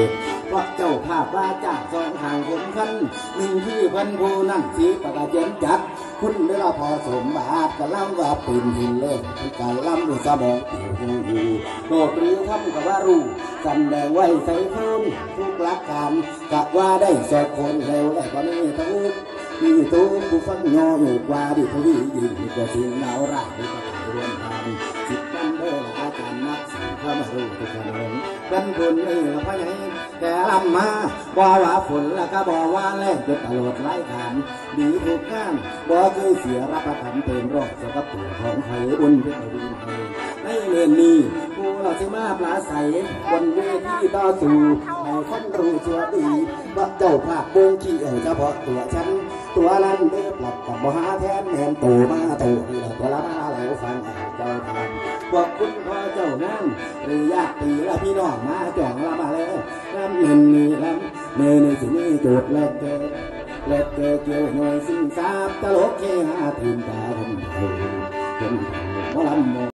ษเพราะเจ้าภาพว่าจากสองทางคนพันหนึ่งที่พันผู้นั่งสีประกาศเจนจัดคุณเวลาพอสมบาทกะล่ำว่าปืนหินเล่กะล่ำด้วยสมองอยู่โดดหรือทำกับว่ารู้จำแดงไว้ใส่พื้นทุกหลักการกะว่าได้สอบคนเร็วและก็ไม่ทุกมีตู้ผู้ฟังงออยู่กว่าดิทวียืนกว่าสิ่งเหล่าร้ายที่จะรวมทำจิตกันเด้ออาจารย์นักสิ่งเข้ามารู้ทุกคนกันบุญนี่ละพะไงแต่ลำมาบ่ว่าฝนแล้วก็บ่ว่าแรงจนตลอดไร้ฐานดีถูกงานบ่เคยเสียรับประกันเป็นรอกสกับตัวของไทยอุ่นเป็นดินไทยในเรื่องนี้ผู้เราจะมาปลาใสบนเวทีต่อสู้ให้คนรู้เชื่อดีว่าเจ้าภาพโป่งขี้เฉพาะตัวฉันตัวนั้นเด็กหลับกับมหาแทนแมนโตมาโตนี่แหละตัวละมาแล้วฟังเจ้าทำพวกคุณพ่อเจ้านั่งหรือญาติและพี่น้องมาจ่องละมาแล้วน้ำเงินมีลำเมื่อในสิ่งนี้โจทย์เล็กเกี่ยวหน่วยสิ่งสาบตลกเฮฮาทีมตาทำเธอจนหัวลำ